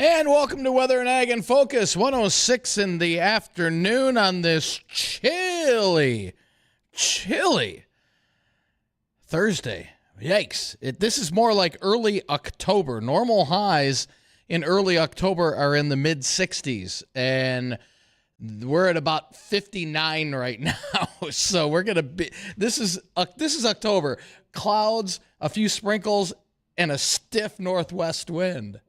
And welcome to Weather and Ag in Focus, 106 in the afternoon on this chilly Thursday. Yikes. This is more like early October. Normal highs in early October are in the mid-60s, and we're at about 59 right now. So we're going to be this is October. Clouds, a few sprinkles, and a stiff northwest wind.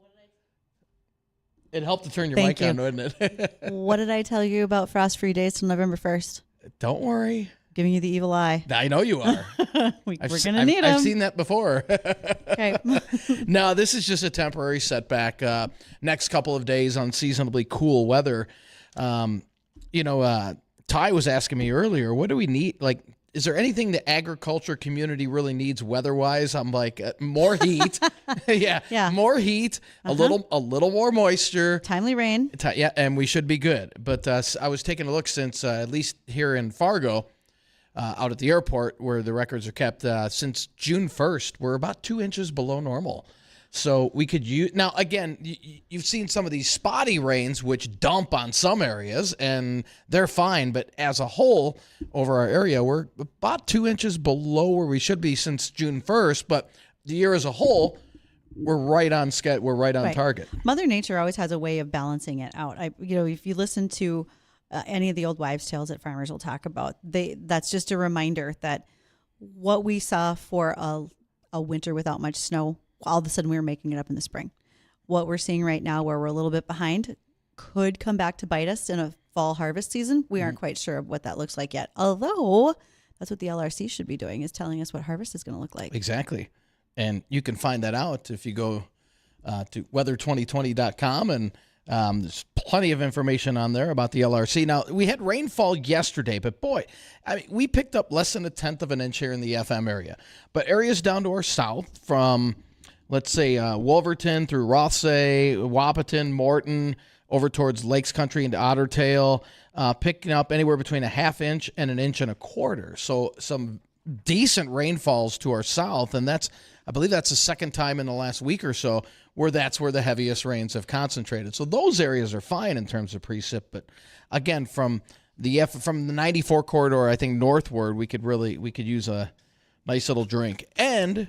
It helped to turn your mic on, wouldn't it? What did I tell you about frost-free days till November 1st? Don't worry. Giving you the evil eye. I know you are. We're going to need them. I've seen that before. Okay. No, this is just a temporary setback. Next couple of days unseasonably cool weather. Ty was asking me earlier, what do we need? Like, is there anything the agriculture community really needs weather-wise? I'm like, more heat. Yeah. More heat, a little more moisture. Timely rain. And we should be good. But I was taking a look since, at least here in Fargo, out at the airport where the records are kept, since June 1st, we're about 2 inches below normal. So we could use – now, again, you've seen some of these spotty rains which dump on some areas, and they're fine. But as a whole, over our area, we're about 2 inches below where we should be since June 1st. But the year as a whole, we're right on schedule. We're right on target. Mother Nature always has a way of balancing it out. If you listen to any of the old wives' tales that farmers will talk about, that's just a reminder that what we saw for a winter without much snow, all of a sudden we were making it up in the spring. What we're seeing right now, where we're a little bit behind, could come back to bite us in a fall harvest season. We aren't quite sure of what that looks like yet. Although that's what the LRC should be doing, is telling us what harvest is going to look like. Exactly. And you can find that out if you go to weather2020.com, and there's plenty of information on there about the LRC. Now, we had rainfall yesterday, but boy, we picked up less than 1/10 of an inch here in the FM area. But areas down to our south from, let's say, Wolverton through Rothsay, Wahpeton, Morton, over towards Lakes Country into Otter Tail, picking up anywhere between 1/2 inch and 1.25 inches. So some decent rainfalls to our south, and I believe that's the second time in the last week or so where that's where the heaviest rains have concentrated. So those areas are fine in terms of precip, but again, from the 94 corridor, I think northward, we could use a nice little drink. And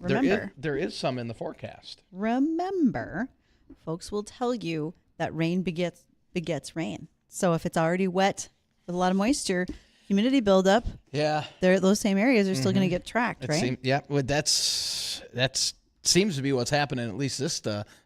there is some in the forecast. Remember, folks will tell you that rain begets rain. So if it's already wet with a lot of moisture, humidity buildup, those same areas are still going to get tracked, right? That's seems to be what's happening, at least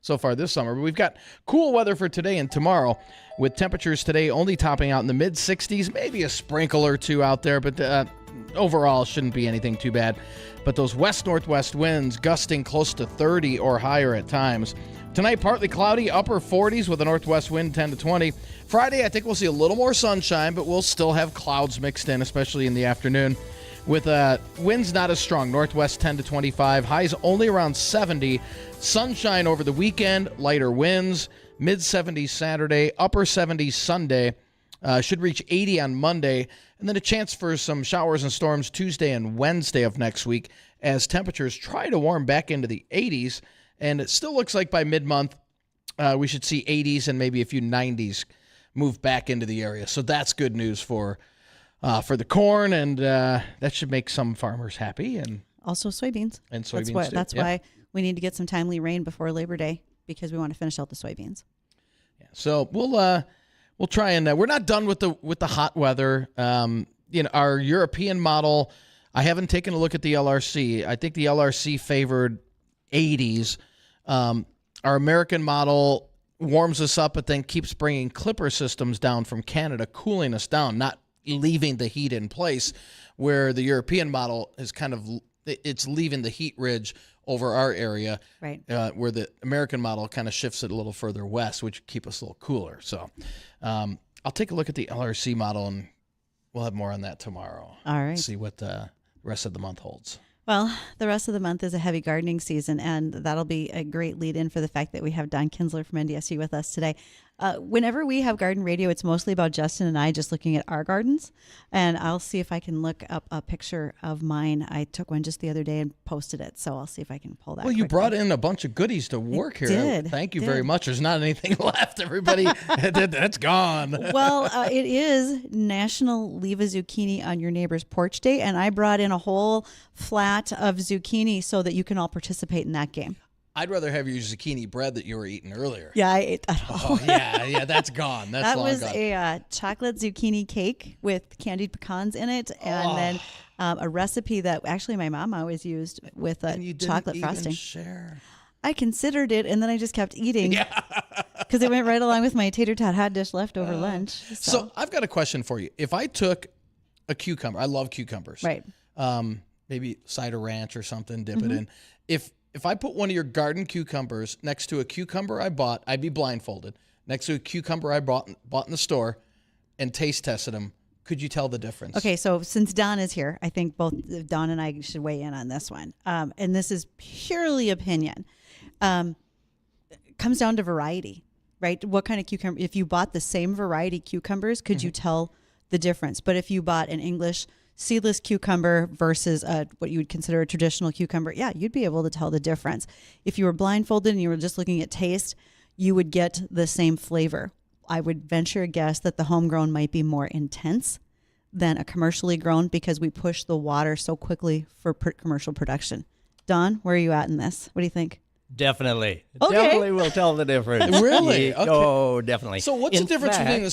so far this summer. But we've got cool weather for today and tomorrow, with temperatures today only topping out in the mid-60s, maybe a sprinkle or two out there, but overall shouldn't be anything too bad. But those west-northwest winds gusting close to 30 or higher at times. Tonight, partly cloudy, upper 40s with a northwest wind 10 to 20. Friday, I think we'll see a little more sunshine, but we'll still have clouds mixed in, especially in the afternoon, with winds not as strong, northwest 10 to 25, highs only around 70. Sunshine over the weekend, lighter winds, mid-70s Saturday, upper 70s Sunday, should reach 80 on Monday, and then a chance for some showers and storms Tuesday and Wednesday of next week as temperatures try to warm back into the 80s. And it still looks like by mid-month, we should see 80s and maybe a few 90s move back into the area. So that's good news for the corn, and that should make some farmers happy. And also soybeans. And soybeans, That's why we need to get some timely rain before Labor Day, because we want to finish out the soybeans. Yeah. So we'll try, and we're not done with the hot weather. Our European model, I haven't taken a look at the LRC. I think the LRC favored 80s. Our American model warms us up, but then keeps bringing clipper systems down from Canada, cooling us down, not leaving the heat in place, where the European model is it's leaving the heat ridge over our area, right? Where the American model kind of shifts it a little further west, which keep us a little cooler. So I'll take a look at the LRC model, and we'll have more on that tomorrow. All right. See what the rest of the month holds. Well, the rest of the month is a heavy gardening season, and that'll be a great lead-in for the fact that we have Don Kinzler from NDSU with us today. Whenever we have garden radio, it's mostly about Justin and I just looking at our gardens. And I'll see if I can look up a picture of mine. I took one just the other day and posted it. So I'll see if I can pull that. Well, you brought in a bunch of goodies to work here. Did. Thank you very much. There's not anything left, everybody. That's gone. Well, it is National Leave a Zucchini on Your Neighbor's Porch Day. And I brought in a whole flat of zucchini so that you can all participate in that game. I'd rather have your zucchini bread that you were eating earlier. Yeah, I ate that all. Oh, yeah, that's gone. That's that long was gone. a chocolate zucchini cake with candied pecans in it, and then a recipe that actually my mom always used with a chocolate frosting. Share. I considered it, and then I just kept eating because it went right along with my tater tot hot dish left over lunch. So I've got a question for you. If I took a cucumber, I love cucumbers. Right. Maybe cider ranch or something, dip it in. If I put one of your garden cucumbers next to a cucumber I bought, I'd be blindfolded, next to a cucumber I bought in the store and taste tested them, could you tell the difference? Okay, so since Don is here, I think both Don and I should weigh in on this one. And this is purely opinion. It comes down to variety, right? What kind of cucumber? If you bought the same variety cucumbers, could you tell the difference? But if you bought an English seedless cucumber versus what you would consider a traditional cucumber, yeah, you'd be able to tell the difference. If you were blindfolded and you were just looking at taste, you would get the same flavor. I would venture a guess that the homegrown might be more intense than a commercially grown because we push the water so quickly for commercial production. Don, where are you at in this? What do you think? Definitely. Okay. Definitely will tell the difference. Really? Okay. Oh, definitely. So what's In the difference fact, between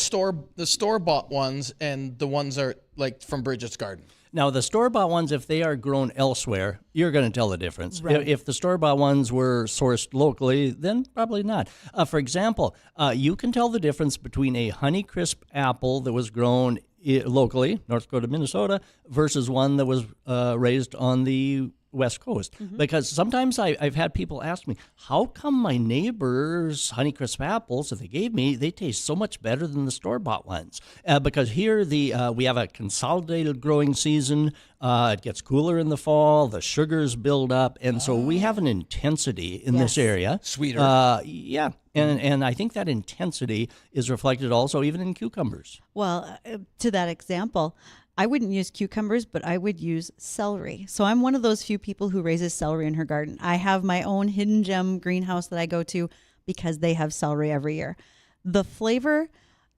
the store-bought ones and the ones that are like from Bridgette's garden? Now, the store-bought ones, if they are grown elsewhere, you're going to tell the difference. Right. If the store-bought ones were sourced locally, then probably not. For example, you can tell the difference between a Honeycrisp apple that was grown locally, North Dakota, Minnesota, versus one that was raised on the West Coast. Because sometimes I've had people ask me, how come my neighbor's Honeycrisp apples that they gave me, they taste so much better than the store-bought ones? Because here we have a consolidated growing season. It gets cooler in the fall. The sugars build up. And so we have an intensity in this area. Sweeter. Yeah. And I think that intensity is reflected also even in cucumbers. Well, to that example, I wouldn't use cucumbers, but I would use celery. So I'm one of those few people who raises celery in her garden. I have my own hidden gem greenhouse that I go to because they have celery every year. The flavor,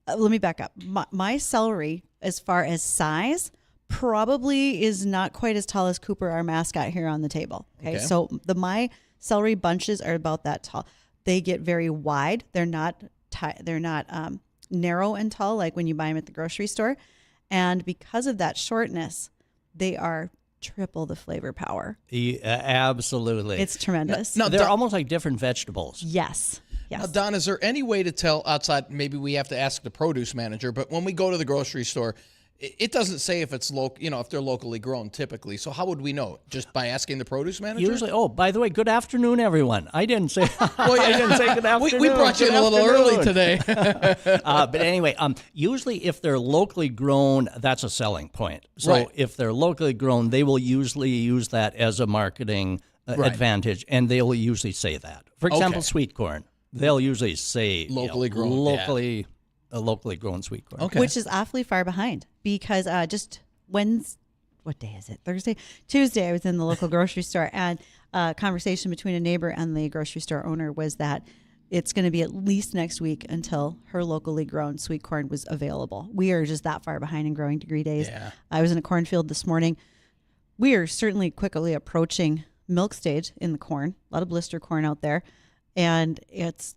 let me back up. My celery, as far as size, probably is not quite as tall as Cooper, our mascot, here on the table. Okay. So my celery bunches are about that tall. They get very wide. They're not narrow and tall like when you buy them at the grocery store. And because of that shortness, they are triple the flavor power. Absolutely. It's tremendous. Now, They're almost like different vegetables. Yes. Now, Don, is there any way to tell outside? Maybe we have to ask the produce manager, but when we go to the grocery store, it doesn't say if it's local, if they're locally grown typically. So how would we know? Just by asking the produce manager? Usually, by the way, good afternoon, everyone. I didn't say I didn't say good afternoon. We brought you in a little early today. But anyway, usually if they're locally grown, that's a selling point. So if they're locally grown, they will usually use that as a marketing advantage, and they will usually say that. For example, sweet corn. They'll usually say locally grown. Locally grown sweet corn. Okay. Which is awfully far behind because just what day is it? Tuesday, I was in the local grocery store, and a conversation between a neighbor and the grocery store owner was that it's going to be at least next week until her locally grown sweet corn was available. We are just that far behind in growing degree days. Yeah. I was in a cornfield this morning. We are certainly quickly approaching milk stage in the corn. A lot of blister corn out there, and it's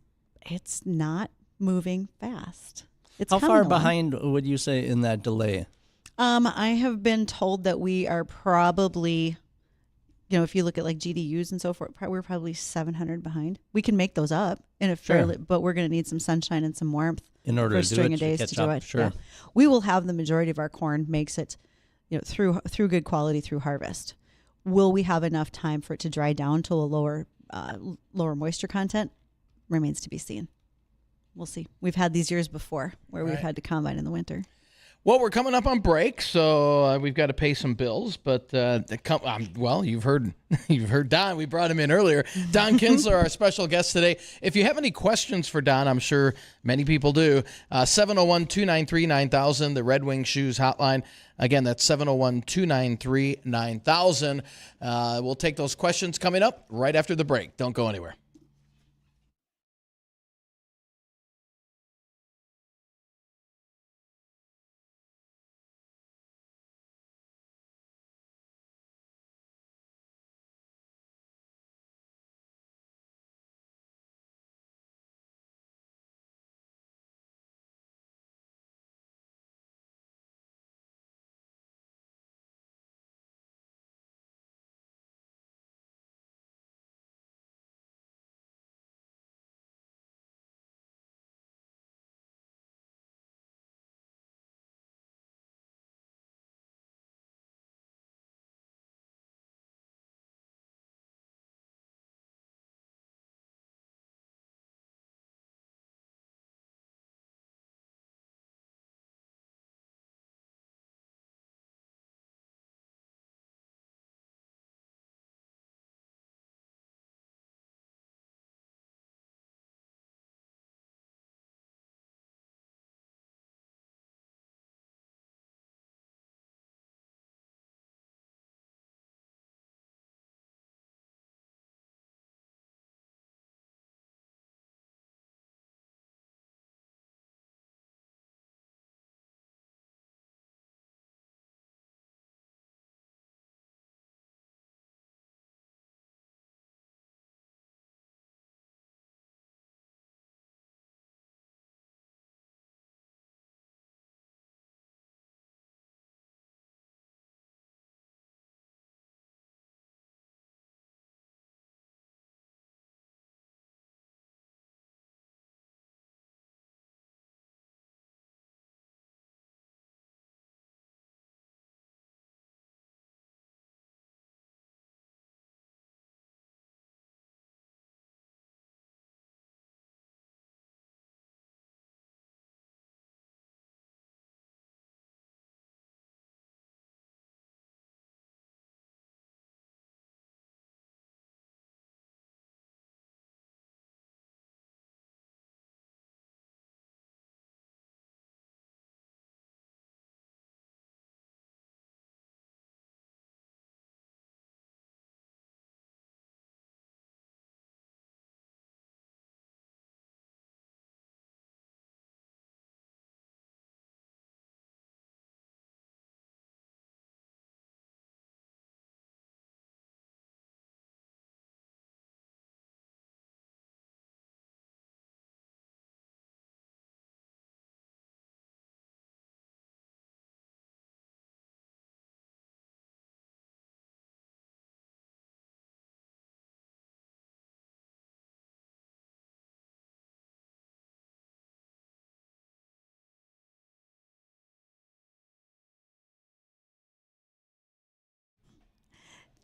not moving fast. How far behind would you say in that delay? I have been told that we are probably, if you look at like GDUs and so forth, we're probably 700 behind. We can make those up in a fairly, but we're going to need some sunshine and some warmth in order for a to string do it, of days to to do it. Sure. Yeah. We will have the majority of our corn makes it, through good quality through harvest. Will we have enough time for it to dry down to a lower moisture content? Remains to be seen. We'll see. We've had these years before where we've had to combine in the winter. Well, we're coming up on break, so we've got to pay some bills. But well, you've heard Don. We brought him in earlier. Don Kinzler, our special guest today. If you have any questions for Don, I'm sure many people do. 701-293-9000, the Red Wing Shoes hotline. Again, that's 701-293-9000. We'll take those questions coming up right after the break. Don't go anywhere.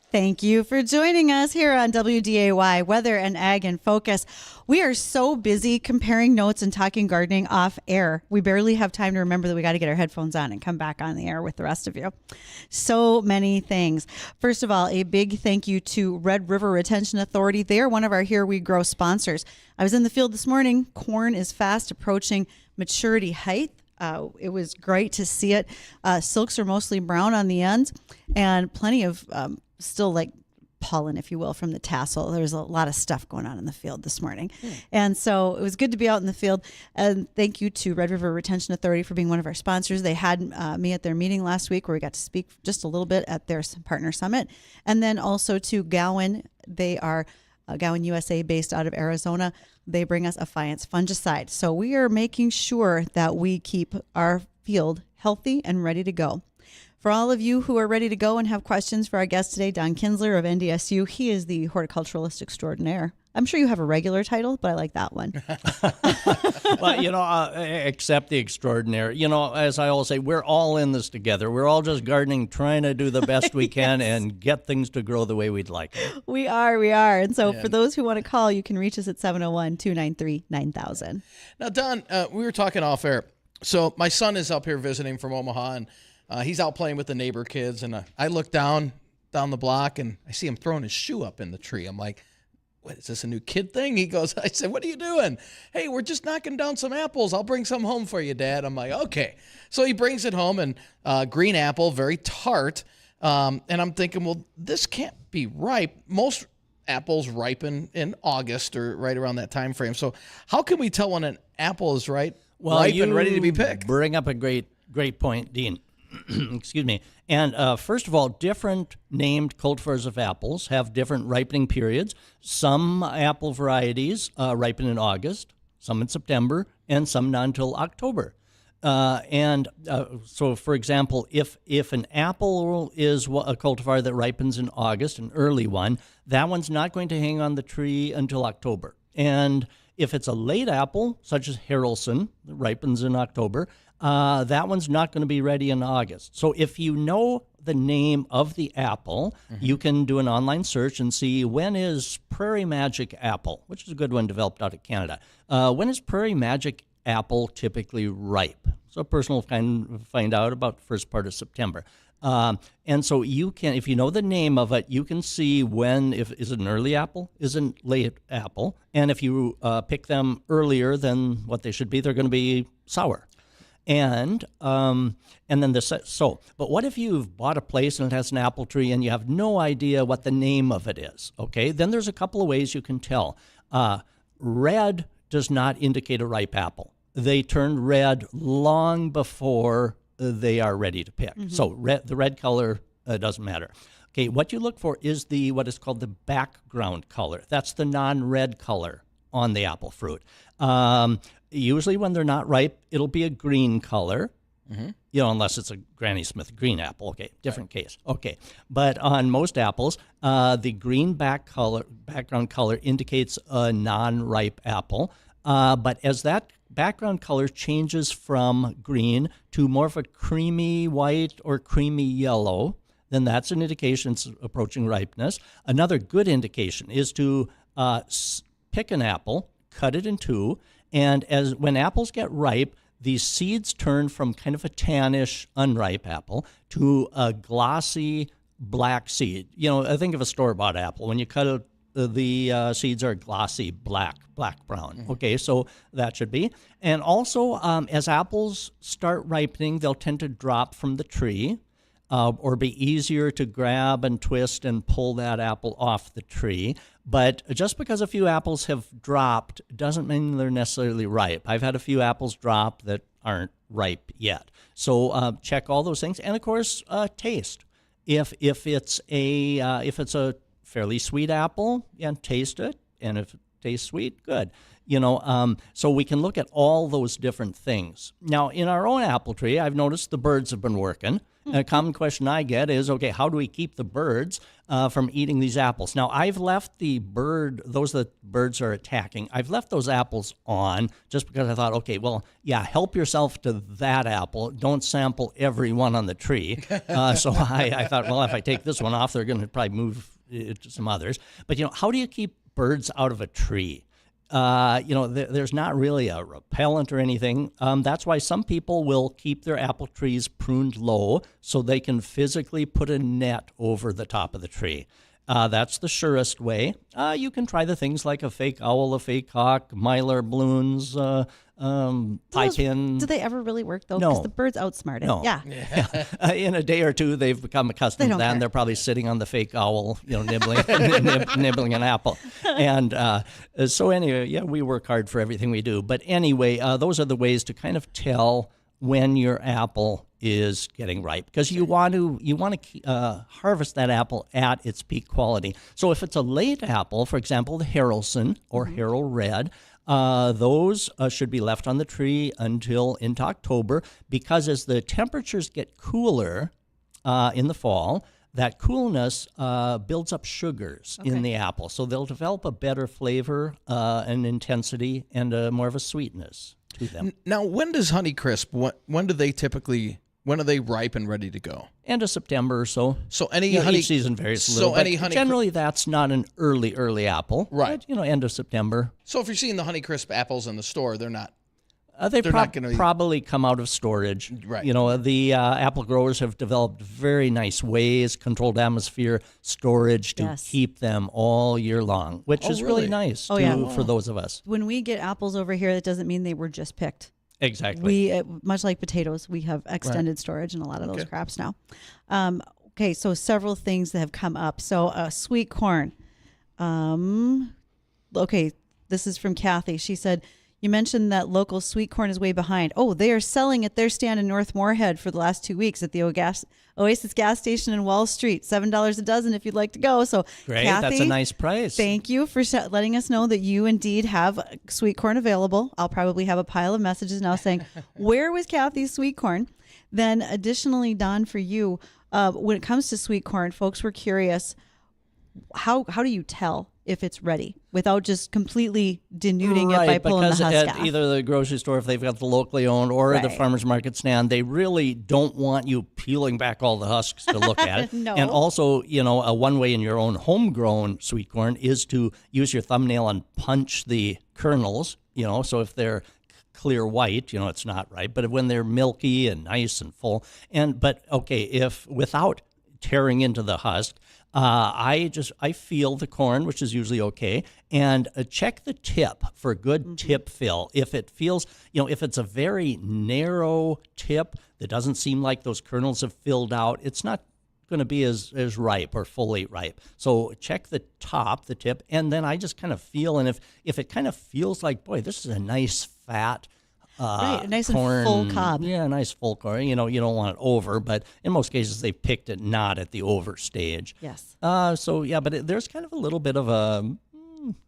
Thank you for joining us here on WDAY Weather and Ag in Focus. We are so busy comparing notes and talking gardening off air. We barely have time to remember that we got to get our headphones on and come back on the air with the rest of you. So many things. First of all, a big thank you to Red River Retention Authority. They are one of our Here We Grow sponsors. I was in the field this morning. Corn is fast approaching maturity height. It was great to see it. Silks are mostly brown on the ends and plenty of still like pollen, if you will, from the tassel. There's a lot of stuff going on in the field this morning. And so it was good to be out in the field. And thank you to Red River Retention Authority for being one of our sponsors. They had me at their meeting last week where we got to speak just a little bit at their partner summit. And then also to Gowan. They are Gowan USA based out of Arizona. They bring us Affiance fungicide. So we are making sure that we keep our field healthy and ready to go. For all of you who are ready to go and have questions for our guest today, Don Kinzler of NDSU, he is the horticulturalist extraordinaire. I'm sure you have a regular title, but I like that one. Well, accept the extraordinary. As I always say, we're all in this together. We're all just gardening, trying to do the best we can and get things to grow the way we'd like. We are. And so for those who want to call, you can reach us at 701-293-9000. Now, Don, we were talking off air. So my son is up here visiting from Omaha, and he's out playing with the neighbor kids. And I look down the block, and I see him throwing his shoe up in the tree. I'm like, what, is this a new kid thing? He goes, I said, what are you doing? Hey, we're just knocking down some apples. I'll bring some home for you, Dad. I'm like, okay. So he brings it home, and green apple, very tart. And I'm thinking, well, this can't be ripe. Most apples ripen in August or right around that time frame. So how can we tell when an apple is ripe and ready to be picked? Bring up a great point, Dean. Excuse me. And first of all, different named cultivars of apples have different ripening periods. Some apple varieties ripen in August, some in September, and some not until October. So, for example, if an apple is a cultivar that ripens in August, an early one, that one's not going to hang on the tree until October. And if it's a late apple, such as Harrelson, that ripens in October, that one's not going to be ready in August. So if you know the name of the apple, you can do an online search and see when is Prairie Magic apple, which is a good one developed out of Canada. When is Prairie Magic apple typically ripe? So a person will find out about the first part of September. And so you can, if you know the name of it, you can see when, is it an early apple, is it a late apple, and if you pick them earlier than what they should be, they're going to be sour. And then but what if you've bought a place and it has an apple tree and you have no idea what the name of it is? Okay, then there's a couple of ways you can tell. Red does not indicate a ripe apple. They turn red long before they are ready to pick. So the red color doesn't matter. Okay, what you look for is what is called the background color. That's the non-red color on the apple fruit. Usually when they're not ripe, it'll be a green color, unless it's a Granny Smith green apple. Okay, different case. Okay, but on most apples, the green background color indicates a non-ripe apple. But as that background color changes from green to more of a creamy white or creamy yellow, then that's an indication it's approaching ripeness. Another good indication is to pick an apple, cut it in two, and when apples get ripe, these seeds turn from kind of a tannish, unripe apple to a glossy black seed. I think of a store-bought apple. When you cut it, the seeds are glossy black-brown. Okay, so that should be. And also, as apples start ripening, they'll tend to drop from the tree or be easier to grab and twist and pull that apple off the tree. But just because a few apples have dropped doesn't mean they're necessarily ripe. I've had a few apples drop that aren't ripe yet. So check all those things, and of course, taste. If it's a fairly sweet apple, taste it, and if it tastes sweet, good. So we can look at all those different things. Now, in our own apple tree, I've noticed the birds have been working. And a common question I get is, okay, how do we keep the birds from eating these apples? Now, I've left those that birds are attacking, I've left those apples on just because I thought, okay, well, help yourself to that apple. Don't sample every one on the tree. So I thought, well, if I take this one off, they're going to probably move to some others. But, how do you keep birds out of a tree? There's not really a repellent or anything. That's why some people will keep their apple trees pruned low so they can physically put a net over the top of the tree. That's the surest way. You can try the things like a fake owl, a fake hawk, mylar balloons, pie tin. Do they ever really work, though? No. Because the birds outsmart it. No. Yeah. In a day or two, they've become accustomed to that, and they're probably sitting on the fake owl, nibbling nibbling an apple. And so anyway, we work hard for everything we do. But anyway, those are the ways to kind of tell when your apple is getting ripe, because you want to harvest that apple at its peak quality. So if it's a late apple, for example, the Harrelson or Harrel Red, those should be left on the tree until into October, because as the temperatures get cooler in the fall, that coolness builds up sugars in the apple. So they'll develop a better flavor and intensity and more of a sweetness to them. Now, when does Honeycrisp, when do they ripe and ready to go? End of September or so. So each season varies a little. But generally, that's not an early apple. Right. But, end of September. So if you're seeing the Honeycrisp apples in the store, they're not They're not gonna probably come out of storage. Right. You know, the apple growers have developed very nice ways, controlled atmosphere storage to Yes. keep them all year long, which is really really? nice for those of us. When we get apples over here, that doesn't mean they were just picked. Exactly. We much like potatoes, we have extended storage in a lot of those crops now. Okay, so several things that have come up. So sweet corn. Okay, this is from Kathy. She said, you mentioned that local sweet corn is way behind. Oh, they are selling at their stand in North Moorhead for the last 2 weeks at the Oasis gas station in Wall Street. $7 a dozen if you'd like to go. So, Great, Kathy, that's a nice price. thank you for letting us know that you indeed have sweet corn available. I'll probably have a pile of messages now saying, where was Kathy's sweet corn? Then additionally, Don, for you, when it comes to sweet corn, folks were curious, how do you tell if it's ready without just completely denuding it by pulling the husk because off? at either the grocery store, if they've got the locally owned, or the Right. farmer's market stand, they really don't want you peeling back all the husks to look at it. No. And also, you know, one way in your own homegrown sweet corn is to use your thumbnail and punch the kernels, you know, so if they're clear white, you know, it's not right. But when they're milky and nice and full, if without tearing into the husk, I feel the corn, which is usually okay, and check the tip for good tip fill. If it feels, you know, if it's a very narrow tip that doesn't seem like those kernels have filled out, it's not going to be as ripe or fully ripe. So check the top, the tip, and then I just kind of feel, and if it kind of feels like, boy, this is a nice fat Right, a nice corn, and full cob. Yeah, a nice full corn. You know, you don't want it over, but in most cases they picked it not at the over stage. Yes. But there's kind of a little bit of a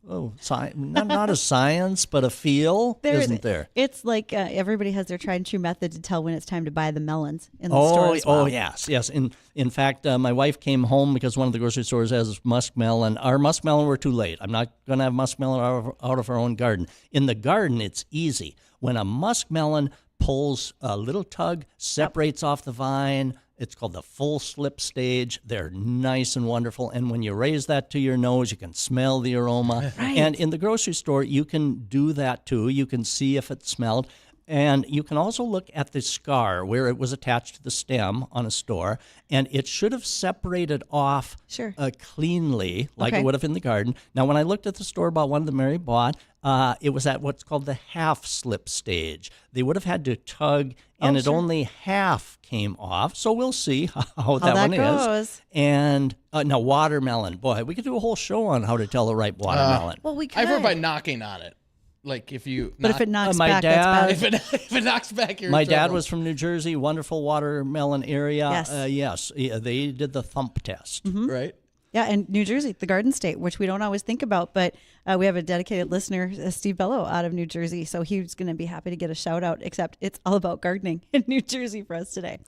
not a science, but a feel, isn't there? It's like everybody has their tried and true method to tell when it's time to buy the melons in the store as well. Oh, yes. In fact, my wife came home because one of the grocery stores has muskmelon. Our muskmelon were too late. I'm not going to have muskmelon out of our own garden. In the garden, it's easy. When a muskmelon pulls a little tug, separates off the vine, it's called the full slip stage. They're nice and wonderful. And when you raise that to your nose, you can smell the aroma. Right. And in the grocery store, you can do that too. You can see if it smelled. And you can also look at the scar where it was attached to the stem on a store, and it should have separated off cleanly, like it would have in the garden. Now, when I looked at the store-bought one that Mary bought, it was at what's called the half-slip stage. They would have had to tug, and only half came off. So we'll see how that one goes. is. And now, watermelon. Boy, we could do a whole show on how to tell the ripe watermelon. Well, we could. I've heard by knocking on it. Like if you, But if it knocks my back, dad- that's bad. if it knocks back, you're My in dad trouble. was from New Jersey, wonderful watermelon area. Yes. They did the thump test. right. Yeah, and New Jersey, the Garden State, which we don't always think about, but we have a dedicated listener, Steve Bello, out of New Jersey, so he's going to be happy to get a shout out, except it's all about gardening in New Jersey for us today.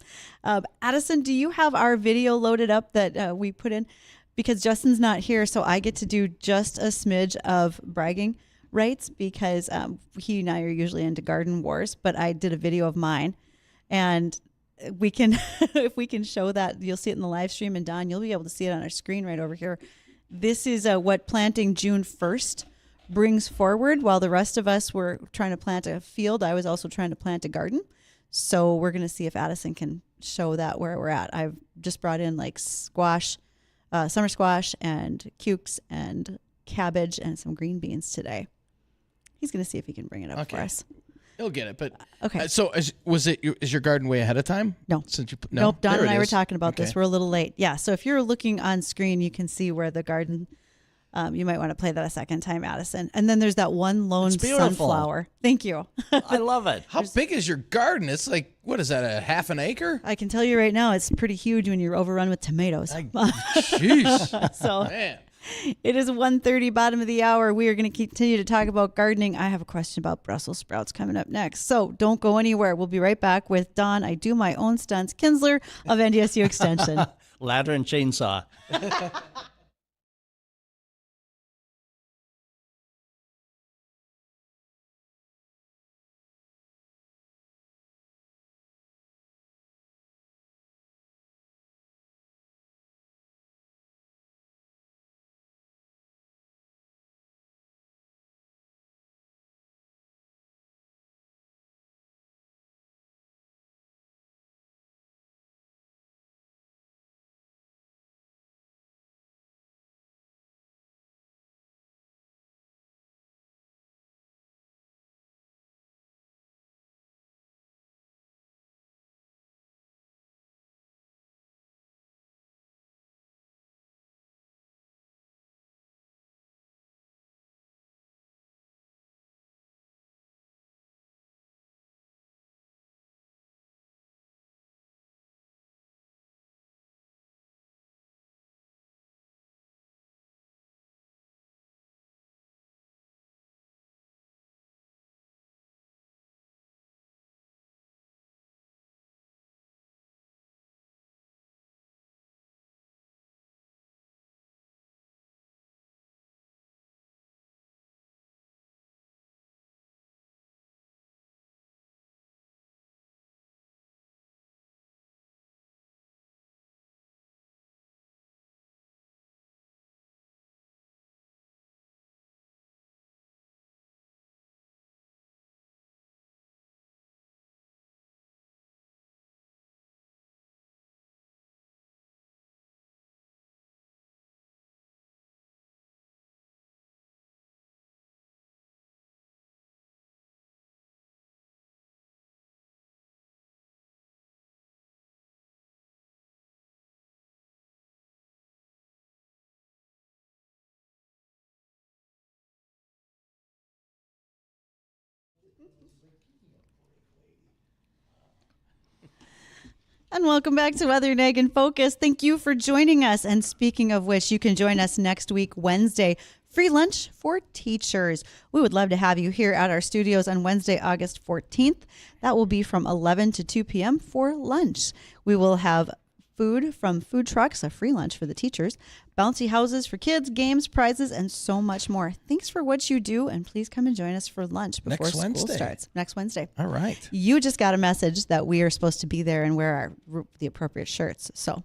Addison, do you have our video loaded up that we put in? Because Justin's not here, so I get to do just a smidge of bragging rights because he and I are usually into garden wars, but I did a video of mine, and we can if we can show that, you'll see it in the live stream, and Don, you'll be able to see it on our screen right over here. This is what planting June 1st brings forward. While the rest of us were trying to plant a field, I was also trying to plant a garden. So we're going to see if Addison can show that where we're at. I've just brought in like squash, summer squash, and cukes and cabbage and some green beans today. He's going to see if he can bring it up for us. He'll get it, but Okay. So is your garden way ahead of time? No. Since you Nope. Don There and it I were is. talking about this. Okay. We're a little late. Yeah. So if you're looking on screen, you can see where the garden. You might want to play that a second time, Addison. And then there's that one lone It's beautiful. sunflower. Thank you. I love it. How big is your garden? It's like, what is that? A half an acre? I can tell you right now, it's pretty huge when you're overrun with tomatoes. Jeez, So man. it is 1:30, bottom of the hour. We are going to continue to talk about gardening. I have a question about Brussels sprouts coming up next. So don't go anywhere. We'll be right back with Don. I do my own stunts. Kinzler of NDSU Extension. Ladder and chainsaw. And welcome back to Weather, Nag, and Focus. Thank you for joining us. And speaking of which, you can join us next week, Wednesday. Free lunch for teachers. We would love to have you here at our studios on Wednesday, August 14th. That will be from 11 to 2 p.m. for lunch. We will have food from food trucks, a free lunch for the teachers, bouncy houses for kids, games, prizes, and so much more. Thanks for what you do, and please come and join us for lunch before school starts. Next Wednesday. All right. You just got a message that we are supposed to be there and wear the appropriate shirts. So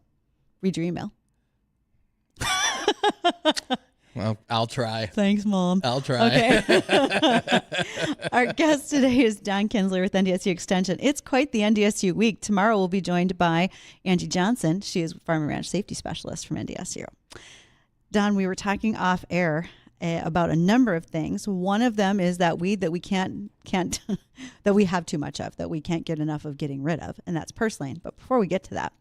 read your email. Well, I'll try. Thanks, Mom. I'll try. Okay. Our guest today is Don Kinzler with NDSU Extension. It's quite the NDSU week. Tomorrow we'll be joined by Angie Johnson. She is Farm and Ranch Safety Specialist from NDSU. Don, we were talking off air about a number of things. One of them is that weed that we can't that we have too much of, that we can't get enough of getting rid of, and that's purslane. But before we get to that,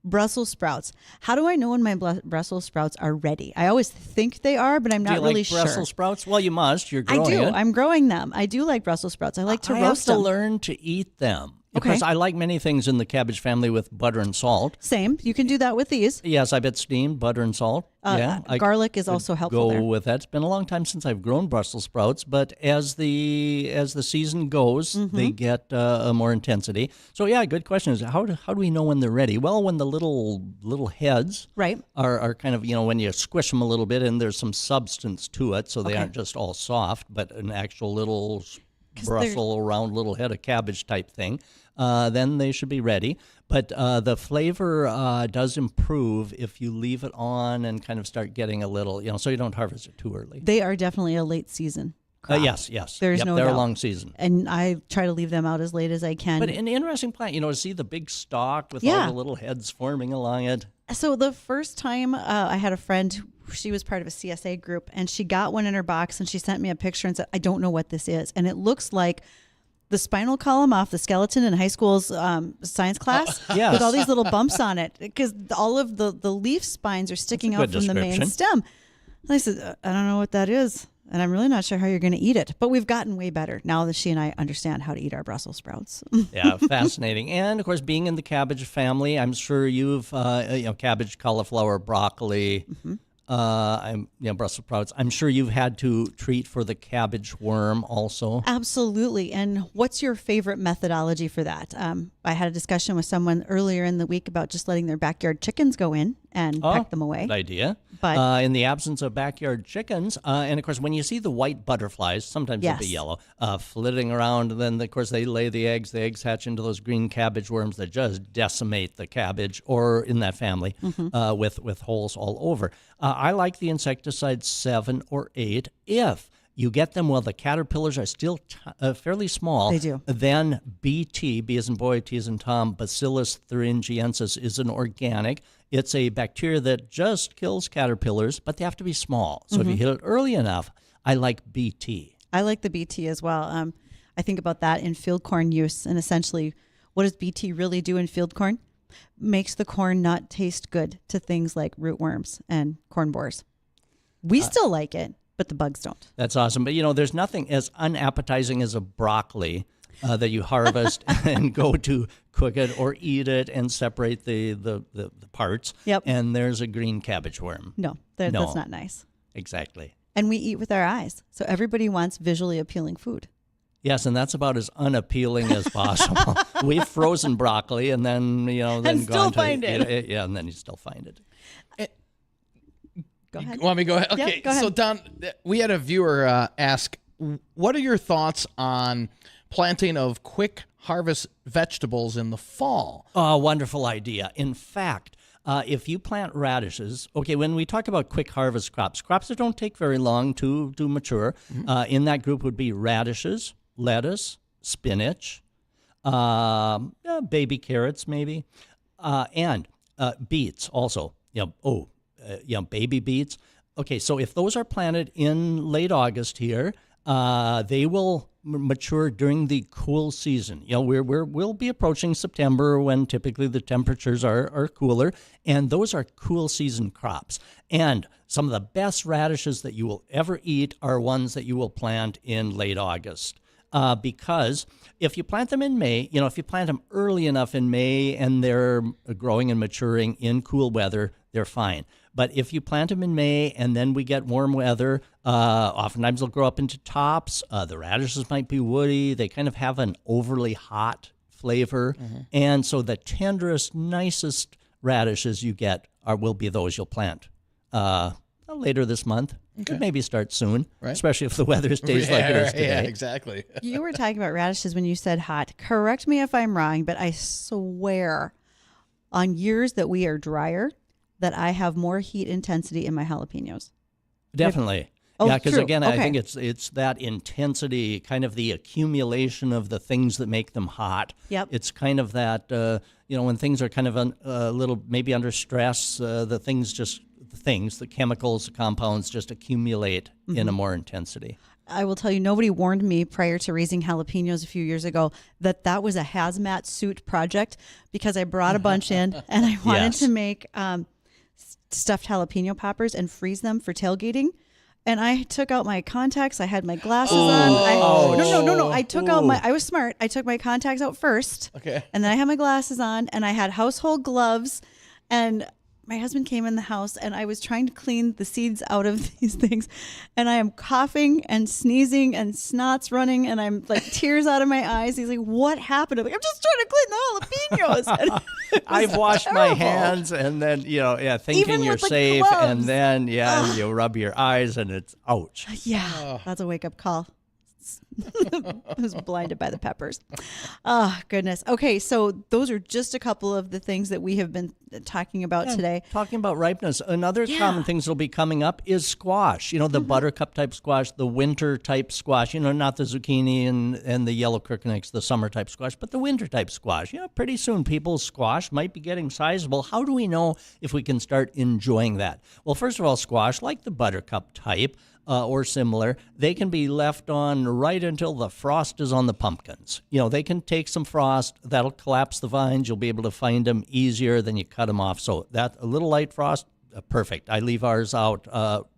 Brussels sprouts. How do I know when my Brussels sprouts are ready? I always think they are, but I'm not really sure. Do you like Brussels sprouts? Well, you must. You're growing it. I do. I'm growing them. I do like Brussels sprouts. I like to roast them. I have to learn to eat them. Okay. Because I like many things in the cabbage family with butter and salt. Same. You can do that with these. Yes, I bet steamed butter and salt. Garlic is also helpful there. Go with that. It's been a long time since I've grown Brussels sprouts, but as the season goes, they get more intensity. So yeah, good question is how do we know when they're ready? Well, when the little heads are kind of, when you squish them a little bit and there's some substance to it, so they aren't just all soft, but an actual little Brussels round little head of cabbage type thing. Then they should be ready. But the flavor does improve if you leave it on and kind of start getting a little, so you don't harvest it too early. They are definitely a late season crop. Yes. There's no doubt. They're a long season. And I try to leave them out as late as I can. But an interesting plant, to see the big stalk with all the little heads forming along it. So the first time I had a friend, she was part of a CSA group, and she got one in her box, and she sent me a picture and said, I don't know what this is. And it looks like the spinal column off the skeleton in high school's science class with all these little bumps on it, because all of the leaf spines are sticking out from the main stem. And I said, I don't know what that is, and I'm really not sure how you're going to eat it. But we've gotten way better now that she and I understand how to eat our Brussels sprouts. Yeah, fascinating. And, of course, being in the cabbage family, I'm sure you've, cabbage, cauliflower, broccoli, Brussels sprouts. I'm sure you've had to treat for the cabbage worm also. Absolutely. And what's your favorite methodology for that? I had a discussion with someone earlier in the week about just letting their backyard chickens go in and peck them away. Good idea. But in the absence of backyard chickens, and of course, when you see the white butterflies, sometimes they'll be yellow, flitting around, and then of course they lay the eggs. The eggs hatch into those green cabbage worms that just decimate the cabbage, or in that family, with holes all over. I like the insecticide 7 or 8 if you get them while the caterpillars are still fairly small. They do. Then BT, B as in boy, T as in Tom, Bacillus thuringiensis is an organic. It's a bacteria that just kills caterpillars, but they have to be small. So if you hit it early enough, I like BT. I like the BT as well. I think about that in field corn use. And essentially, what does BT really do in field corn? Makes the corn not taste good to things like rootworms and corn borers. We still like it, but the bugs don't. That's awesome. But, there's nothing as unappetizing as a broccoli that you harvest and go to cook it or eat it and separate the parts. Yep. And there's a green cabbage worm. No, that's not nice. Exactly. And we eat with our eyes. So everybody wants visually appealing food. Yes, and that's about as unappealing as possible. We've frozen broccoli and then, then and still gone find it. Yeah, and then you still find it. Go ahead. You want me to go ahead? Okay, go ahead. So Don, we had a viewer ask, what are your thoughts on planting of quick harvest vegetables in the fall? Oh, wonderful idea. In fact, if you plant radishes, when we talk about quick harvest crops that don't take very long to mature, in that group would be radishes, lettuce, spinach, baby carrots maybe, and beets also. Baby beets. Okay, so if those are planted in late August here, they will mature during the cool season. We'll be approaching September when typically the temperatures are cooler, and those are cool season crops. And some of the best radishes that you will ever eat are ones that you will plant in late August. because if you plant them in May, if you plant them early enough in May and they're growing and maturing in cool weather, they're fine. But if you plant them in May and then we get warm weather, oftentimes they'll grow up into tops. The radishes might be woody. They kind of have an overly hot flavor. And so the tenderest, nicest radishes you get will be those you'll plant later this month. Could maybe start soon, especially if the weather stays like it is today. Yeah, exactly. You were talking about radishes when you said hot. Correct me if I'm wrong, but I swear on years that we are drier, that I have more heat intensity in my jalapenos. Definitely. Oh, yeah, because true. again, Okay. I think it's that intensity, kind of the accumulation of the things that make them hot. Yep. It's kind of that, when things are kind of a little maybe under stress, the chemicals, the compounds just accumulate in a more intensity. I will tell you, nobody warned me prior to raising jalapenos a few years ago that was a hazmat suit project, because I brought a bunch in and I wanted Yes. to make stuffed jalapeno poppers and freeze them for tailgating. And I took out my contacts. I had my glasses on. No. I took out I was smart. I took my contacts out first. Okay. And then I had my glasses on and I had household gloves. And my husband came in the house and I was trying to clean the seeds out of these things. And I am coughing and sneezing and snot's running and I'm like tears out of my eyes. He's like, what happened? I'm like, I'm just trying to clean the jalapenos. And I've washed my terrible. hands and then, thinking Even you're with the safe. gloves. And then, you rub your eyes and it's ouch. Yeah, that's a wake-up call. I was blinded by the peppers. Oh, goodness. Okay, so those are just a couple of the things that we have been talking about today. Talking about ripeness, another common thing that'll be coming up is squash. The buttercup type squash, the winter type squash, not the zucchini and the yellow crooknecks, the summer type squash, but the winter type squash. Pretty soon people's squash might be getting sizable. How do we know if we can start enjoying that? Well, first of all, squash, like the buttercup type, or similar, they can be left on right until the frost is on the pumpkins. They can take some frost, that'll collapse the vines. You'll be able to find them easier than you cut them off. So that a little light frost, perfect. I leave ours out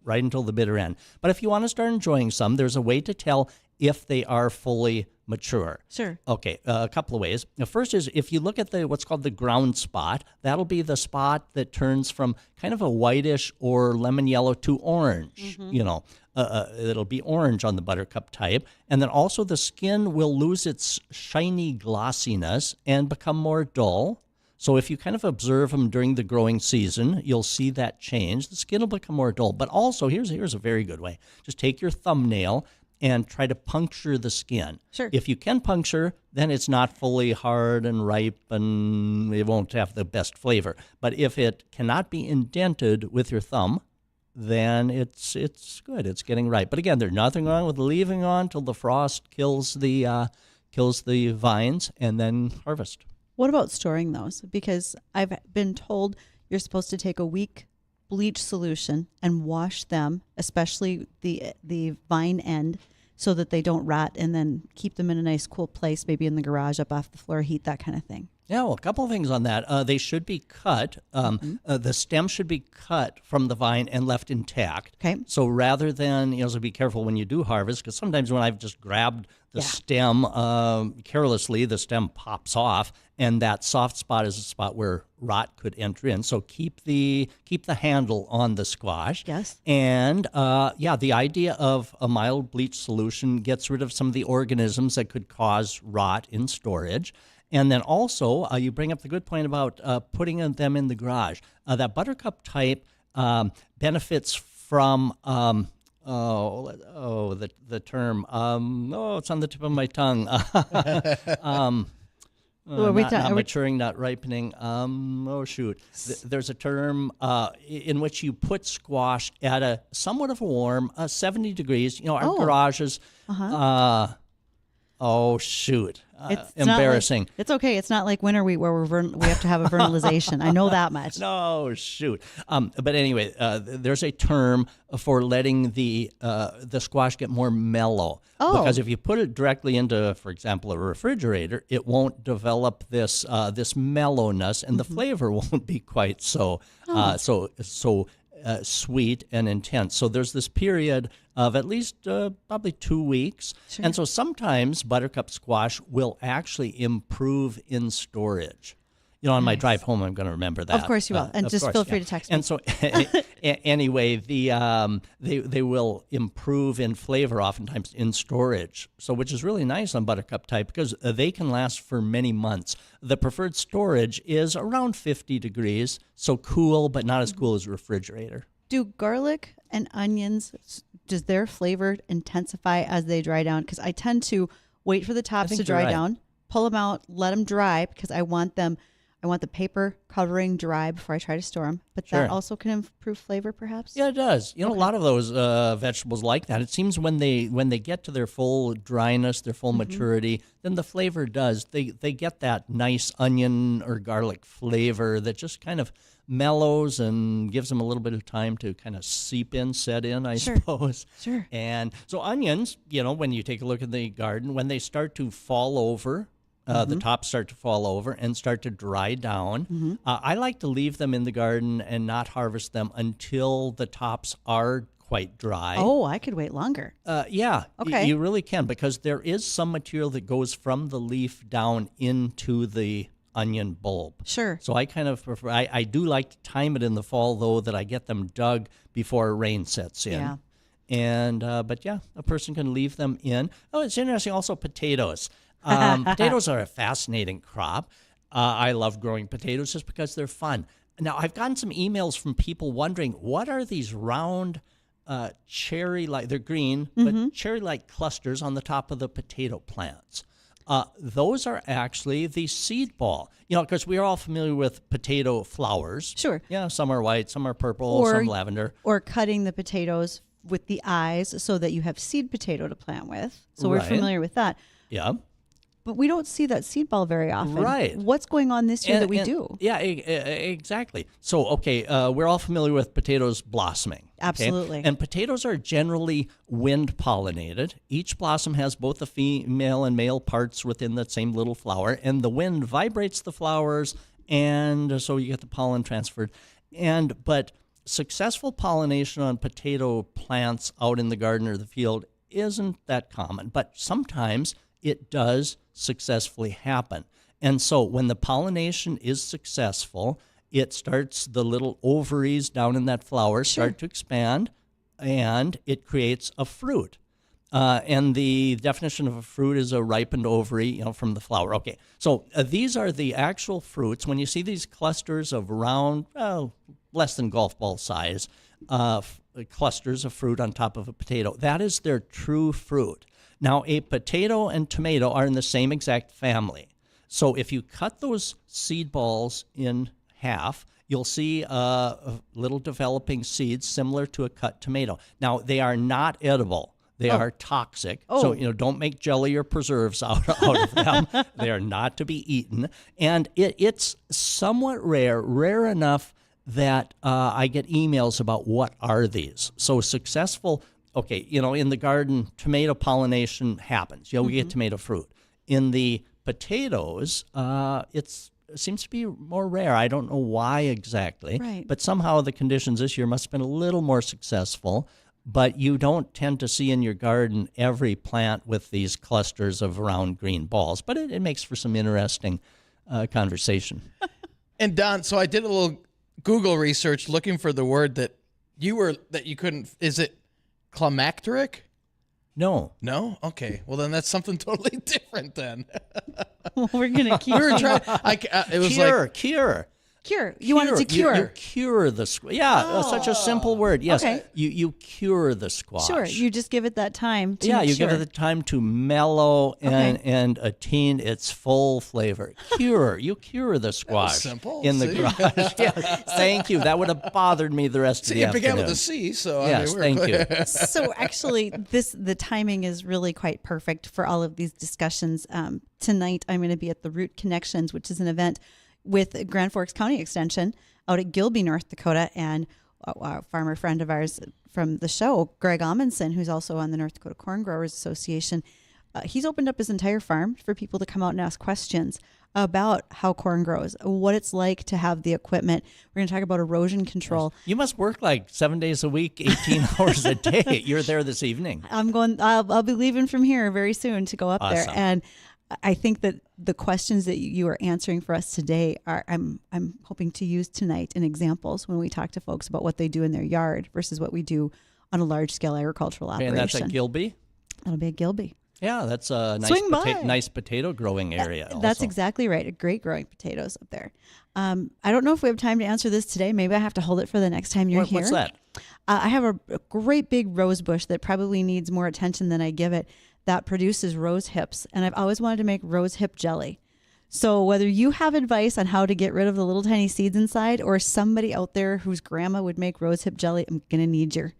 right until the bitter end. But if you want to start enjoying some, there's a way to tell if they are fully mature. Sure. Okay, a couple of ways. The first is if you look at what's called the ground spot, that'll be the spot that turns from kind of a whitish or lemon yellow to orange. It'll be orange on the buttercup type. And then also the skin will lose its shiny glossiness and become more dull. So if you kind of observe them during the growing season, you'll see that change. The skin will become more dull. But also, here's a very good way. Just take your thumbnail and try to puncture the skin. Sure. If you can puncture, then it's not fully hard and ripe and it won't have the best flavor. But if it cannot be indented with your thumb, then it's good. It's getting ripe. But again, there's nothing wrong with leaving on till the frost kills the vines and then harvest. What about storing those? Because I've been told you're supposed to take a week bleach solution and wash them, especially the vine end, so that they don't rot, and then keep them in a nice cool place, maybe in the garage, up off the floor heat, that kind of thing. Yeah, well, a couple of things on that. They should be cut. The stem should be cut from the vine and left intact. Okay. So rather than, so be careful when you do harvest, because sometimes when I've just grabbed the stem carelessly, the stem pops off, and that soft spot is a spot where rot could enter in. So keep the handle on the squash. Yes. And the idea of a mild bleach solution gets rid of some of the organisms that could cause rot in storage. And then also, you bring up the good point about putting them in the garage. That buttercup type benefits from the term. It's on the tip of my tongue. Not maturing, not ripening. There's a term in which you put squash at a somewhat of a warm 70 degrees. Our garages. It's embarrassing. It's okay. It's not like winter wheat where we have to have a vernalization. I know that much. No, shoot. But anyway, there's a term for letting the squash get more mellow. Oh. Because if you put it directly into, for example, a refrigerator, it won't develop this mellowness, and the flavor won't be quite so. sweet and intense. So there's this period of at least probably 2 weeks. Sure. And so sometimes buttercup squash will actually improve in storage. On my drive home, I'm going to remember that. Of course you will. And just feel free to text me. And so anyway, they will improve in flavor oftentimes in storage, so which is really nice on buttercup type because they can last for many months. The preferred storage is around 50 degrees, so cool, but not as cool as a refrigerator. Do garlic and onions, does their flavor intensify as they dry down? Because I tend to wait for the tops to dry down, pull them out, let them dry because I want the paper covering dry before I try to store them. But that also can improve flavor, perhaps? Yeah, it does. A lot of those vegetables like that. It seems when they get to their full dryness, their full maturity, then the flavor does. They get that nice onion or garlic flavor that just kind of mellows and gives them a little bit of time to kind of set in, I suppose. Sure. And so onions, when you take a look at the garden, when they start to fall over, the tops start to fall over and start to dry down. I like to leave them in the garden and not harvest them until the tops are quite dry. Oh, I could wait longer. Yeah, okay. You really can because there is some material that goes from the leaf down into the onion bulb. Sure. So I kind of prefer, I do like to time it in the fall, though, that I get them dug before rain sets in. Yeah. And, but yeah, a person can leave them in. Oh, it's interesting. Also, potatoes. Potatoes are a fascinating crop. I love growing potatoes just because they're fun. Now, I've gotten some emails from people wondering, what are these round cherry-like, they're green, but cherry-like clusters on the top of the potato plants? Those are actually the seed ball. Because we are all familiar with potato flowers. Sure. Yeah, some are white, some are purple, some lavender. Or cutting the potatoes with the eyes so that you have seed potato to plant with. So we're familiar with that. Yeah. But we don't see that seed ball very often. Right. What's going on this year that we do? Yeah, exactly. So, okay, we're all familiar with potatoes blossoming. Absolutely. Okay? And potatoes are generally wind pollinated. Each blossom has both the female and male parts within that same little flower, and the wind vibrates the flowers, and so you get the pollen transferred. But successful pollination on potato plants out in the garden or the field isn't that common, but sometimes it does successfully happen. And so when the pollination is successful, it starts, the little ovaries down in that flower start to expand, and it creates a fruit. And the definition of a fruit is a ripened ovary, from the flower. Okay, so these are the actual fruits. When you see these clusters of round, less than golf ball size, clusters of fruit on top of a potato, that is their true fruit. Now, a potato and tomato are in the same exact family. So if you cut those seed balls in half, you'll see little developing seeds similar to a cut tomato. Now, they are not edible. They are toxic. So, don't make jelly or preserves out of them. They are not to be eaten. And it's somewhat rare enough that I get emails about what are these. So successful... Okay, in the garden, tomato pollination happens. We get tomato fruit. In the potatoes, it seems to be more rare. I don't know why exactly. Right. But somehow the conditions this year must have been a little more successful. But you don't tend to see in your garden every plant with these clusters of round green balls. But it makes for some interesting conversation. And Don, so I did a little Google research looking for the word that you couldn't. Is it climacteric? No. No? Okay. Well, then that's something totally different then. We're going to keep... We were trying... it was Cure. You wanted to cure. You cure the squash. Yeah, such a simple word. Yes. Okay. You cure the squash. Sure. You just give it that time to you give it the time to mellow and attain its full flavor. You cure the squash simple. in the garage. Yeah. Thank you. That would have bothered me the rest of the afternoon. It began with a C, so yes, thank you. So actually, the timing is really quite perfect for all of these discussions. Tonight, I'm going to be at the Root Connections, which is an event with Grand Forks County Extension out at Gilby, North Dakota, and a farmer friend of ours from the show, Greg Amundsen, who's also on the North Dakota Corn Growers Association. He's opened up his entire farm for people to come out and ask questions about how corn grows, what it's like to have the equipment. We're going to talk about erosion control. You must work like 7 days a week, 18 hours a day. You're there this evening. I'll be leaving from here very soon to go up there. Awesome. And I think that the questions that you are answering for us today are I'm hoping to use tonight in examples when we talk to folks about what they do in their yard versus what we do on a large scale agricultural operation. And that's at Gilby? That'll be a Gilby. Yeah, that's a Swing by. nice potato growing area. That's also. exactly right. A great growing potatoes up there. I don't know if we have time to answer this today. Maybe I have to hold it for the next time you're here. What's that? I have a great big rose bush that probably needs more attention than I give it that produces rose hips. And I've always wanted to make rose hip jelly. So whether you have advice on how to get rid of the little tiny seeds inside or somebody out there whose grandma would make rose hip jelly, I'm going to need your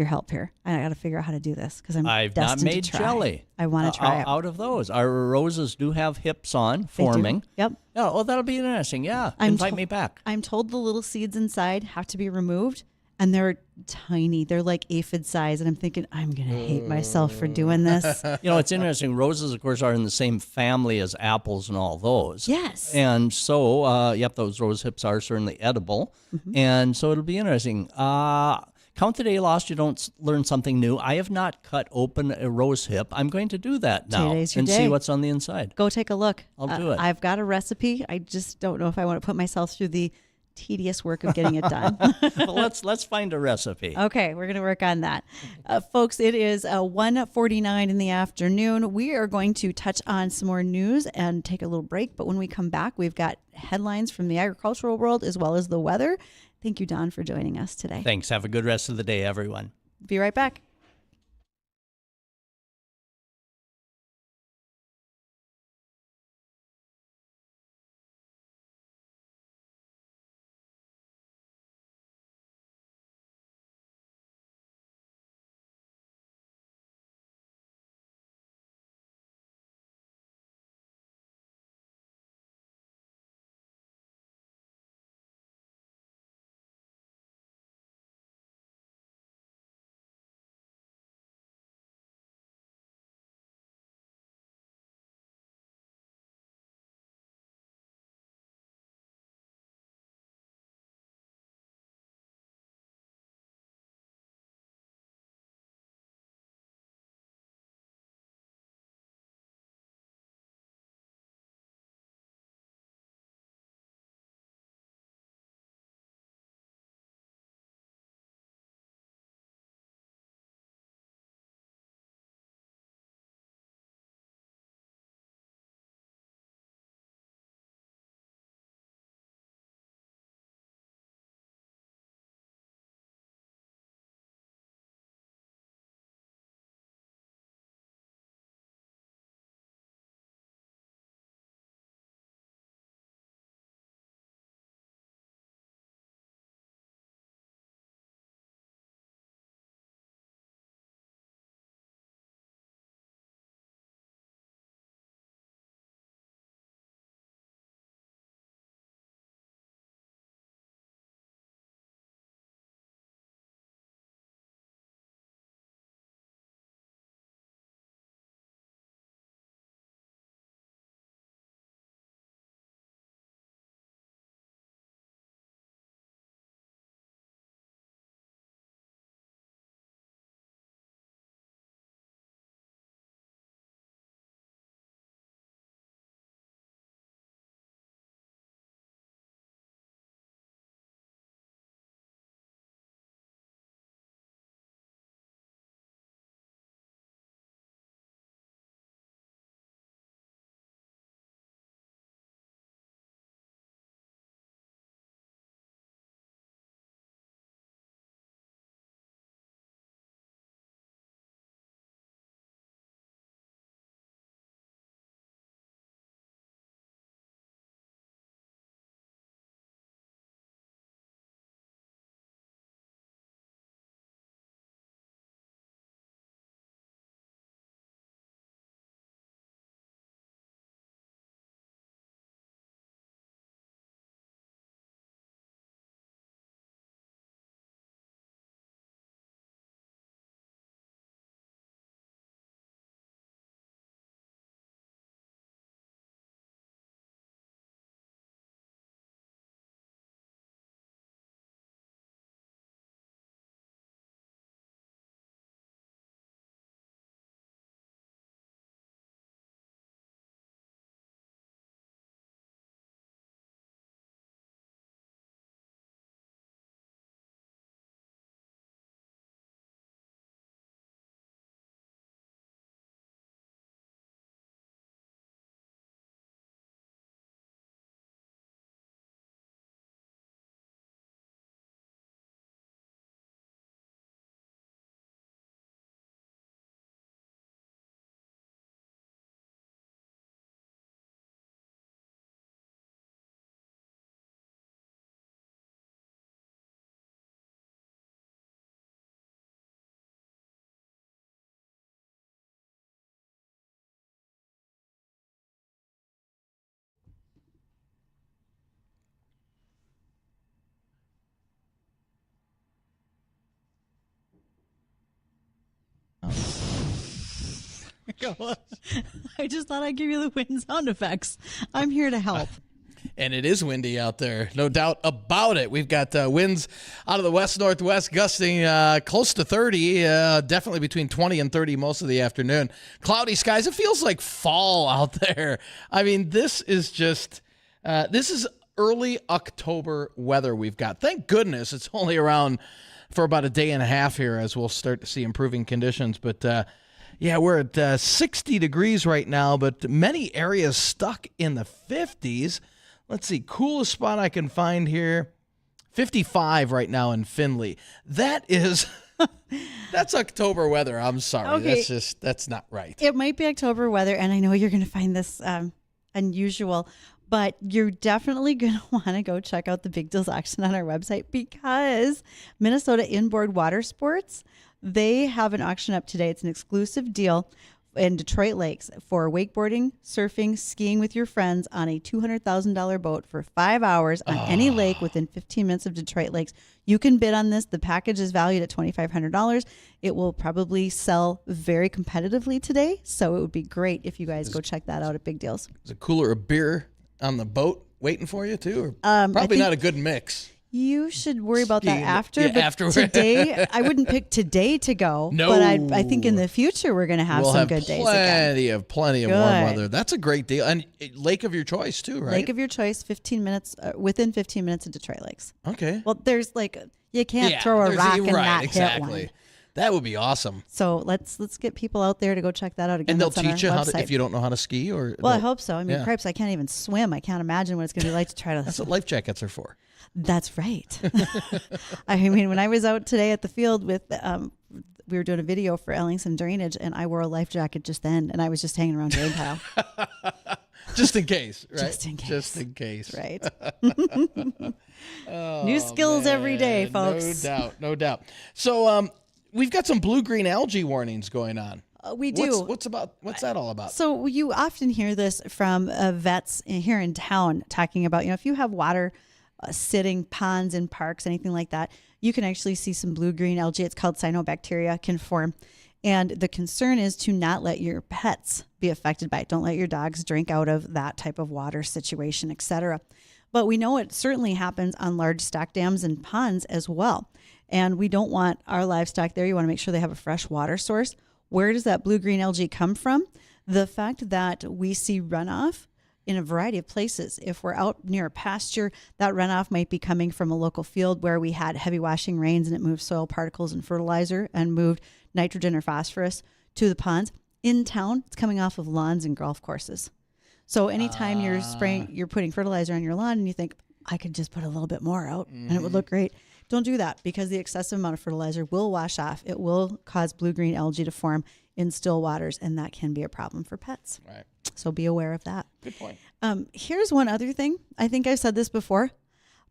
help here. I got to figure out how to do this because I've not destined made to try. jelly. I want to try it. Out of those. Our roses do have hips on, They do. forming. Yep. Oh, well, that'll be interesting. Yeah. Invite me back. I'm told the little seeds inside have to be removed, and they're tiny. They're like aphid size, and I'm thinking, I'm going to hate myself for doing this. It's interesting. Roses, of course, are in the same family as apples and all those. Yes. And so, those rose hips are certainly edible. Mm-hmm. And so it'll be interesting. Count the day lost, you don't learn something new. I have not cut open a rose hip. I'm going to do that now Today's your and day. see what's on the inside. Go take a look. I'll do it. I've got a recipe. I just don't know if I want to put myself through the tedious work of getting it done. Well, let's find a recipe. Okay, we're going to work on that. Folks, it is 1:49 in the afternoon. We are going to touch on some more news and take a little break. But when we come back, we've got headlines from the agricultural world as well as the weather. Thank you, Don, for joining us today. Thanks. Have a good rest of the day, everyone. Be right back. I just thought I'd give you the wind sound effects. I'm here to help. And it is windy out there, no doubt about it. We've got winds out of the west-northwest gusting close to 30, definitely between 20 and 30 most of the afternoon. Cloudy skies. It feels like fall out there. I mean, this is just this is early October weather we've got. Thank goodness it's only around for about a day and a half here as we'll start to see improving conditions. But, yeah, we're at 60 degrees right now, but many areas stuck in the 50s. Let's see, coolest spot I can find here, 55 right now in Findlay. That is, that's October weather. I'm sorry. Okay. That's not right. It might be October weather, and I know you're going to find this unusual, but you're definitely going to want to go check out the big deals auction on our website because Minnesota Inboard Water Sports, they have an auction up today. It's an exclusive deal in Detroit Lakes for wakeboarding, surfing, skiing with your friends on a $200,000 boat for 5 hours on any lake within 15 minutes of Detroit Lakes. You can bid on this. The package is valued at $2,500. It will probably sell very competitively today, so it would be great if you guys go check that out at Big Deals. Is a cooler of beer on the boat waiting for you too? Or probably not a good mix. You should worry about that Skiing. after. Yeah, but afterward. Today, I wouldn't pick today to go. No. But I think in the future we're going to have We'll some have good days again. Plenty of Good. warm weather. That's a great deal. And lake of your choice too, right? Lake of your choice, 15 minutes, within 15 minutes of Detroit Lakes. Okay. Well, there's you can't throw a there's rock and right, not exactly. hit one. That would be awesome. So let's get people out there to go check that out again. And they'll That's on our teach you how to, website. if you don't know how to ski or. Well, I hope so. I mean, yeah. cripes, I can't even swim. I can't imagine what it's going to be like to try to. That's what life jackets are for. That's right. I mean, when I was out today at the field with, we were doing a video for Ellingson Drainage, and I wore a life jacket just then, and I was just hanging around drain pile. Just in case, right? Just in case. Just in case. Right. Oh, New skills every day, folks. No doubt. So we've got some blue-green algae warnings going on. We do. What's that all about? So you often hear this from vets here in town talking about, if you have water sitting, ponds in parks, anything like that, you can actually see some blue-green algae. It's called cyanobacteria can form. And the concern is to not let your pets be affected by it. Don't let your dogs drink out of that type of water situation, etc. But we know it certainly happens on large stock dams and ponds as well. And we don't want our livestock there. You want to make sure they have a fresh water source. Where does that blue-green algae come from? The fact that we see runoff in a variety of places. If we're out near a pasture, that runoff might be coming from a local field where we had heavy washing rains and it moved soil particles and fertilizer and moved nitrogen or phosphorus to the ponds. In town, it's coming off of lawns and golf courses. So anytime you're putting fertilizer on your lawn and you think, I could just put a little bit more out and it would look great. Don't do that because the excessive amount of fertilizer will wash off. It will cause blue-green algae to form in still waters, and that can be a problem for pets. Right. So be aware of that. Good point. Here's one other thing. I think I've said this before.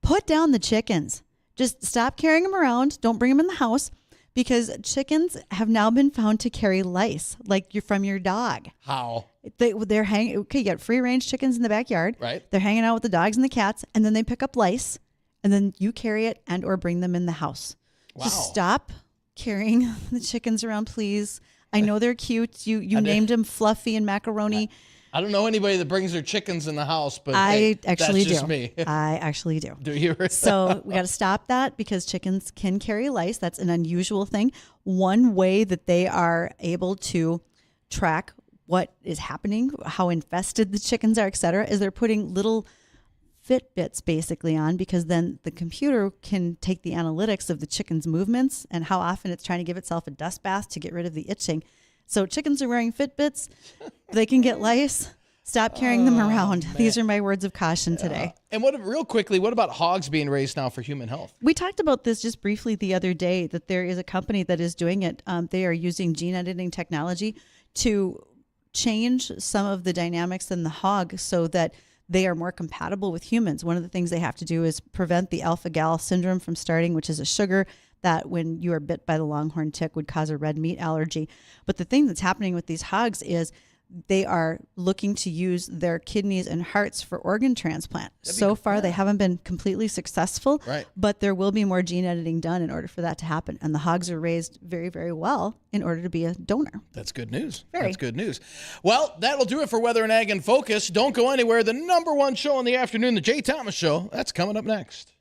Put down the chickens. Just stop carrying them around. Don't bring them in the house because chickens have now been found to carry lice, like from your dog. How? They're hanging. Okay, you got free-range chickens in the backyard. Right. They're hanging out with the dogs and the cats, and then they pick up lice, and then you carry it and or bring them in the house. Wow. Just stop carrying the chickens around, please. I know they're cute. You named them Fluffy and Macaroni. I don't know anybody that brings their chickens in the house, but I actually that's just do. me. I actually do. Do you? So we got to stop that because chickens can carry lice. That's an unusual thing. One way that they are able to track what is happening, how infested the chickens are, et cetera, is they're putting little Fitbits basically on because then the computer can take the analytics of the chicken's movements and how often it's trying to give itself a dust bath to get rid of the itching. So chickens are wearing Fitbits. They can get lice. Stop carrying them around. Man. These are my words of caution today. And real quickly, what about hogs being raised now for human health? We talked about this just briefly the other day, that there is a company that is doing it. They are using gene editing technology to change some of the dynamics in the hog so that they are more compatible with humans. One of the things they have to do is prevent the alpha-gal syndrome from starting, which is a sugar that when you are bit by the longhorn tick would cause a red meat allergy. But the thing that's happening with these hogs is they are looking to use their kidneys and hearts for organ transplant. So far, they haven't been completely successful, Right. but there will be more gene editing done in order for that to happen. And the hogs are raised very, very well in order to be a donor. That's good news. Very. That's good news. Well, that'll do it for Weather and Ag in Focus. Don't go anywhere. The number one show in the afternoon, the Jay Thomas Show, that's coming up next.